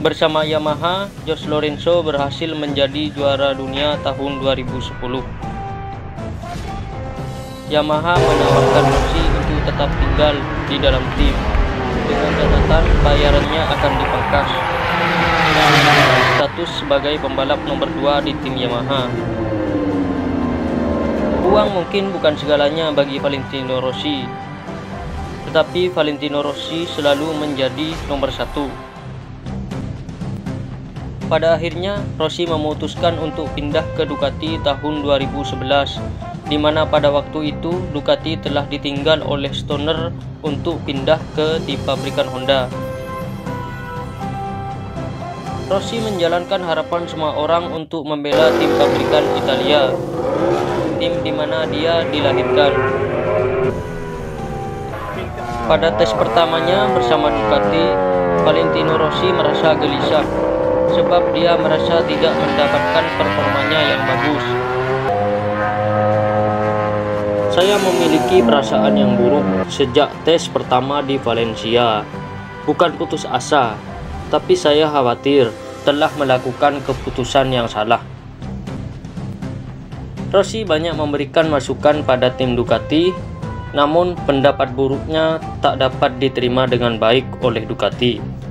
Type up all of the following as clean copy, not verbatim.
Bersama Yamaha, Jorge Lorenzo berhasil menjadi juara dunia tahun 2010. Yamaha menawarkan Rossi untuk tetap tinggal di dalam tim dengan catatan bayarannya akan dipangkas. Status sebagai pembalap nomor 2 di tim Yamaha. Uang mungkin bukan segalanya bagi Valentino Rossi, tetapi Valentino Rossi selalu menjadi nomor 1. Pada akhirnya, Rossi memutuskan untuk pindah ke Ducati tahun 2011, di mana pada waktu itu Ducati telah ditinggal oleh Stoner untuk pindah ke di pabrikan Honda. Rossi menjalankan harapan semua orang untuk membela tim pabrikan Italia, tim di mana dia dilahirkan. Pada tes pertamanya bersama Ducati, Valentino Rossi merasa gelisah sebab dia merasa tidak mendapatkan performanya yang bagus. Saya memiliki perasaan yang buruk sejak tes pertama di Valencia. Bukan putus asa, tapi saya khawatir telah melakukan keputusan yang salah. Rossi banyak memberikan masukan pada tim Ducati, namun pendapat buruknya tak dapat diterima dengan baik oleh Ducati.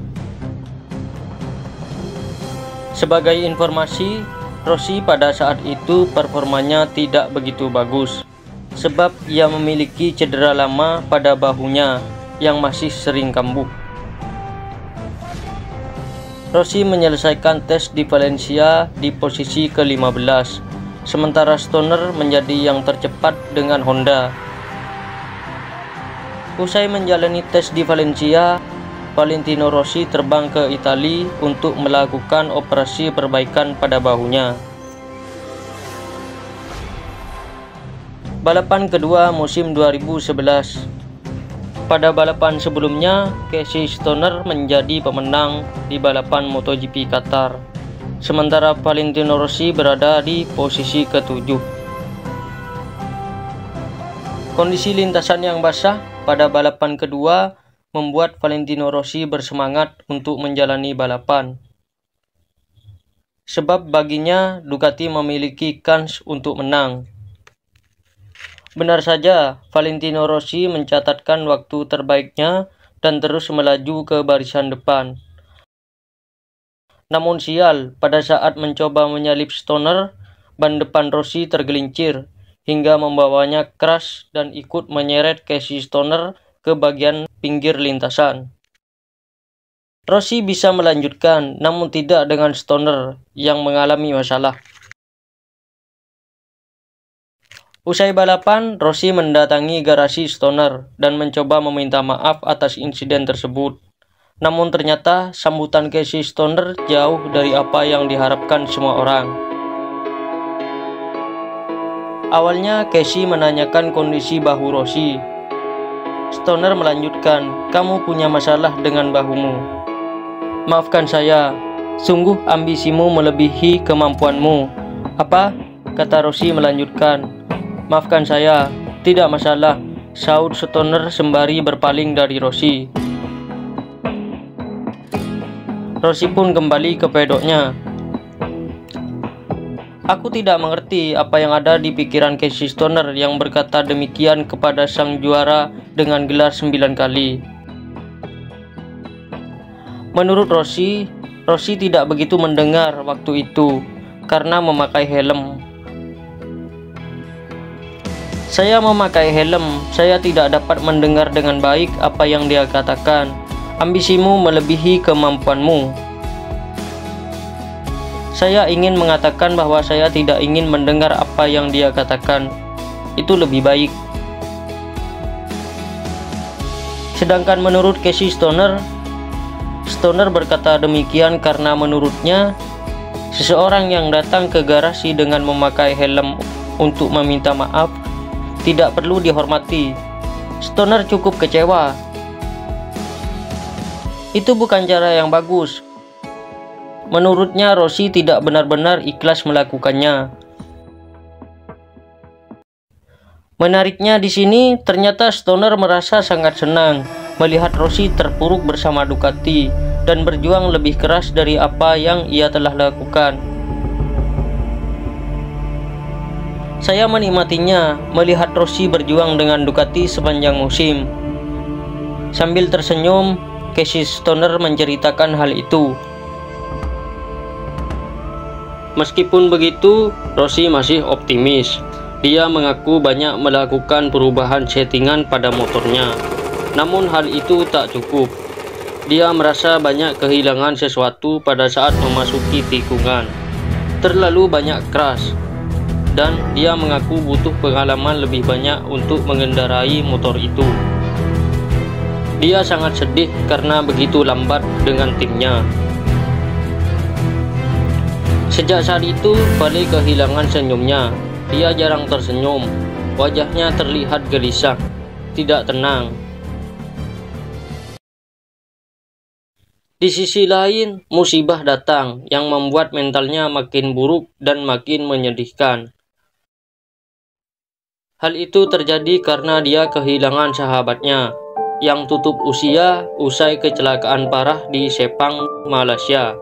Sebagai informasi, Rossi pada saat itu performanya tidak begitu bagus, sebab ia memiliki cedera lama pada bahunya yang masih sering kambuh. Rossi menyelesaikan tes di Valencia di posisi ke-15, sementara Stoner menjadi yang tercepat dengan Honda. Usai menjalani tes di Valencia, Valentino Rossi terbang ke Italia untuk melakukan operasi perbaikan pada bahunya. Balapan kedua musim 2011. Pada balapan sebelumnya, Casey Stoner menjadi pemenang di balapan MotoGP Qatar, sementara Valentino Rossi berada di posisi ke-7. Kondisi lintasan yang basah pada balapan kedua membuat Valentino Rossi bersemangat untuk menjalani balapan, sebab baginya Ducati memiliki kans untuk menang. Benar saja, Valentino Rossi mencatatkan waktu terbaiknya dan terus melaju ke barisan depan. Namun sial, pada saat mencoba menyalip Stoner, ban depan Rossi tergelincir hingga membawanya crash dan ikut menyeret Casey Stoner ke bagian pinggir lintasan. Rossi bisa melanjutkan, namun tidak dengan Stoner yang mengalami masalah. Usai balapan, Rossi mendatangi garasi Stoner dan mencoba meminta maaf atas insiden tersebut. Namun ternyata sambutan Casey Stoner jauh dari apa yang diharapkan semua orang. Awalnya Casey menanyakan kondisi bahu Rossi. Stoner melanjutkan, "Kamu punya masalah dengan bahumu. Maafkan saya, sungguh ambisimu melebihi kemampuanmu." "Apa?" kata Rossi melanjutkan. "Maafkan saya, tidak masalah," saud Stoner sembari berpaling dari Rossi. Rossi pun kembali ke pedoknya. "Aku tidak mengerti apa yang ada di pikiran Casey Stoner yang berkata demikian kepada sang juara dengan gelar 9 kali. Menurut Rossi, Rossi tidak begitu mendengar waktu itu karena memakai helm. "Saya memakai helm, saya tidak dapat mendengar dengan baik apa yang dia katakan. Ambisimu melebihi kemampuanmu." "Saya ingin mengatakan bahwa saya tidak ingin mendengar apa yang dia katakan. Itu lebih baik." Sedangkan menurut Casey Stoner berkata demikian karena menurutnya seseorang yang datang ke garasi dengan memakai helm untuk meminta maaf tidak perlu dihormati. Stoner cukup kecewa. Itu bukan cara yang bagus. Menurutnya Rossi tidak benar-benar ikhlas melakukannya. Menariknya di sini, ternyata Stoner merasa sangat senang melihat Rossi terpuruk bersama Ducati dan berjuang lebih keras dari apa yang ia telah lakukan. Saya menikmatinya melihat Rossi berjuang dengan Ducati sepanjang musim. Sambil tersenyum, Casey Stoner menceritakan hal itu. Meskipun begitu, Rossi masih optimis. Dia mengaku banyak melakukan perubahan settingan pada motornya. Namun hal itu tak cukup. Dia merasa banyak kehilangan sesuatu pada saat memasuki tikungan. Terlalu banyak crash. Dan dia mengaku butuh pengalaman lebih banyak untuk mengendarai motor itu. Dia sangat sedih karena begitu lambat dengan timnya. Sejak saat itu, Vale kehilangan senyumnya. Dia jarang tersenyum. Wajahnya terlihat gelisah, tidak tenang. Di sisi lain, musibah datang yang membuat mentalnya makin buruk dan makin menyedihkan. Hal itu terjadi karena dia kehilangan sahabatnya yang tutup usia usai kecelakaan parah di Sepang, Malaysia.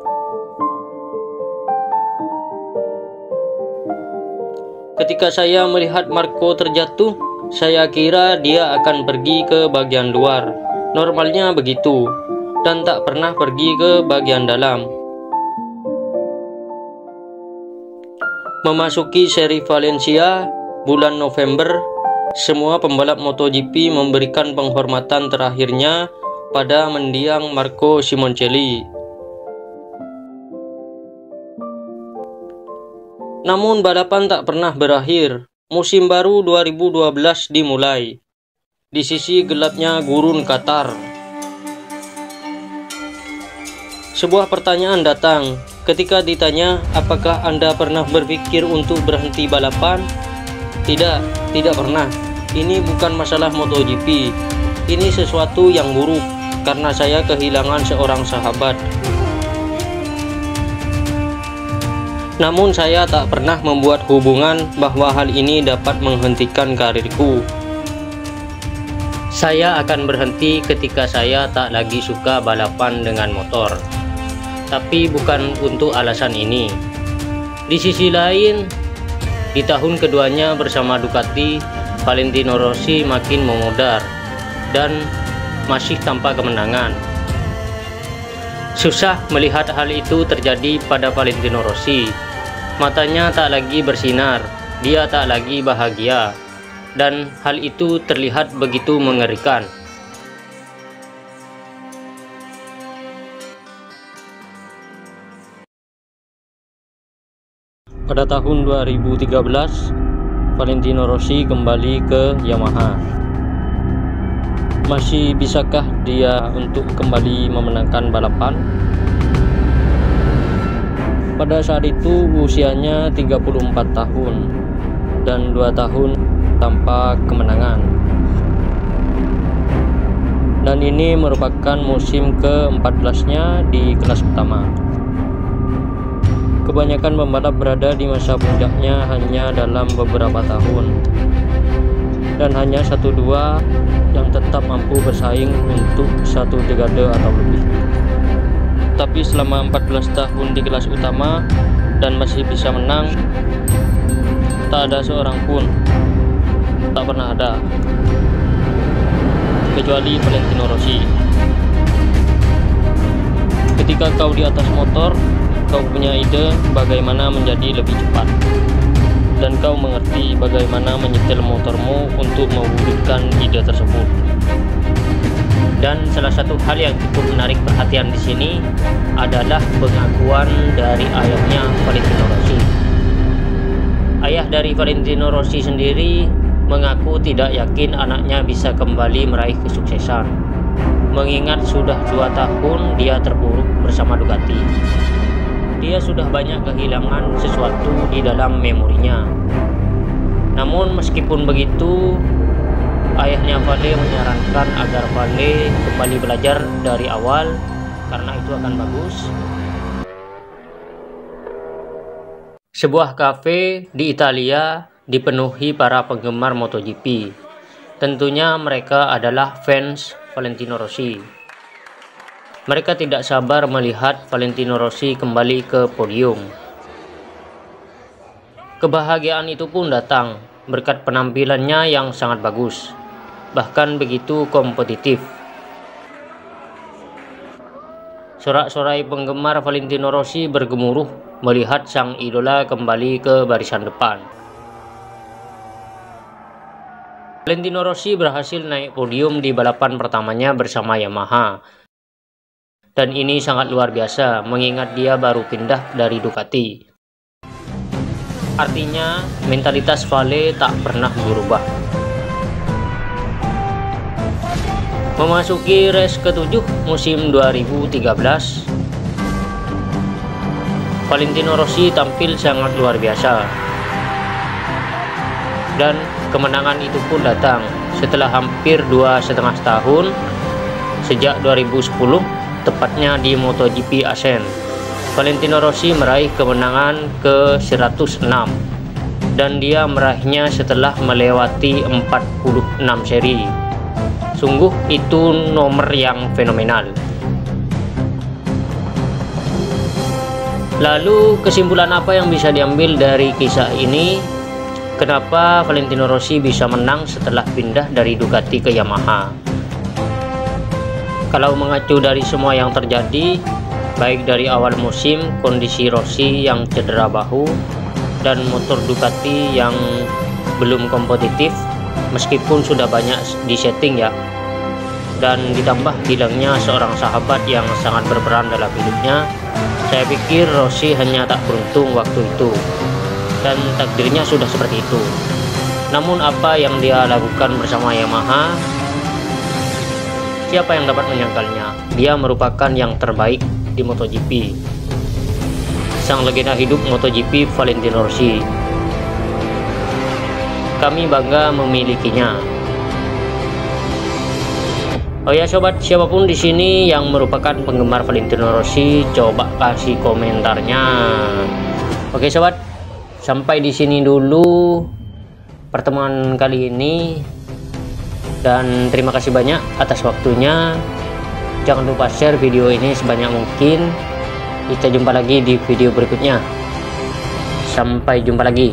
Ketika saya melihat Marco terjatuh, saya kira dia akan pergi ke bagian luar. Normalnya begitu, dan tak pernah pergi ke bagian dalam. Memasuki seri Valencia bulan November, semua pembalap MotoGP memberikan penghormatan terakhirnya pada mendiang Marco Simoncelli. Namun balapan tak pernah berakhir. Musim baru 2012 dimulai. Di sisi gelapnya gurun Qatar, sebuah pertanyaan datang. Ketika ditanya, apakah Anda pernah berpikir untuk berhenti balapan? Tidak pernah. Ini bukan masalah MotoGP. Ini sesuatu yang buruk karena saya kehilangan seorang sahabat. Namun saya tak pernah membuat hubungan bahwa hal ini dapat menghentikan karirku. Saya akan berhenti ketika saya tak lagi suka balapan dengan motor. Tapi bukan untuk alasan ini. Di sisi lain, di tahun keduanya bersama Ducati, Valentino Rossi makin memudar dan masih tanpa kemenangan. Susah melihat hal itu terjadi pada Valentino Rossi. Matanya tak lagi bersinar, dia tak lagi bahagia, dan hal itu terlihat begitu mengerikan. Pada tahun 2013, Valentino Rossi kembali ke Yamaha. Masih bisakah dia untuk kembali memenangkan balapan? Pada saat itu usianya 34 tahun dan 2 tahun tanpa kemenangan. Dan ini merupakan musim ke-14-nya di kelas utama. Kebanyakan pembalap berada di masa puncaknya hanya dalam beberapa tahun. Dan hanya 1-2 yang tetap mampu bersaing untuk 1 dekade atau lebih. Tapi selama 14 tahun di kelas utama dan masih bisa menang, tak ada seorang pun, tak pernah ada, kecuali Valentino Rossi. Ketika kau di atas motor, kau punya ide bagaimana menjadi lebih cepat, dan kau mengerti bagaimana menyetel motormu untuk mewujudkan ide tersebut. Dan salah satu hal yang cukup menarik perhatian di sini adalah pengakuan dari ayahnya Valentino Rossi. Ayah dari Valentino Rossi sendiri mengaku tidak yakin anaknya bisa kembali meraih kesuksesan, mengingat sudah 2 tahun dia terpuruk bersama Ducati. Dia sudah banyak kehilangan sesuatu di dalam memorinya. Namun meskipun begitu, ayahnya Vale menyarankan agar Vale kembali belajar dari awal karena itu akan bagus. Sebuah kafe di Italia dipenuhi para penggemar MotoGP. Tentunya mereka adalah fans Valentino Rossi. Mereka tidak sabar melihat Valentino Rossi kembali ke podium. Kebahagiaan itu pun datang berkat penampilannya yang sangat bagus, bahkan begitu kompetitif. Sorak-sorai penggemar Valentino Rossi bergemuruh melihat sang idola kembali ke barisan depan. Valentino Rossi berhasil naik podium di balapan pertamanya bersama Yamaha. Dan ini sangat luar biasa mengingat dia baru pindah dari Ducati. Artinya mentalitas Vale tak pernah berubah. Memasuki race ke-7 musim 2013, Valentino Rossi tampil sangat luar biasa. Dan kemenangan itu pun datang setelah hampir 2,5 tahun sejak 2010, tepatnya di MotoGP Assen. Valentino Rossi meraih kemenangan ke-106 dan dia meraihnya setelah melewati 46 seri. Sungguh itu nomor yang fenomenal. Lalu kesimpulan apa yang bisa diambil dari kisah ini? Kenapa Valentino Rossi bisa menang setelah pindah dari Ducati ke Yamaha? Kalau mengacu dari semua yang terjadi, baik dari awal musim, kondisi Rossi yang cedera bahu, dan motor Ducati yang belum kompetitif, meskipun sudah banyak disetting ya, dan ditambah hilangnya seorang sahabat yang sangat berperan dalam hidupnya, saya pikir Rossi hanya tak beruntung waktu itu, dan takdirnya sudah seperti itu. Namun apa yang dia lakukan bersama Yamaha, siapa yang dapat menyangkalnya? Dia merupakan yang terbaik di MotoGP. Sang legenda hidup MotoGP Valentino Rossi. Kami bangga memilikinya. Oh ya sobat, siapapun di sini yang merupakan penggemar Valentino Rossi, coba kasih komentarnya. Oke sobat, sampai di sini dulu pertemuan kali ini. Dan terima kasih banyak atas waktunya. Jangan lupa share video ini sebanyak mungkin. Kita jumpa lagi di video berikutnya. Sampai jumpa lagi.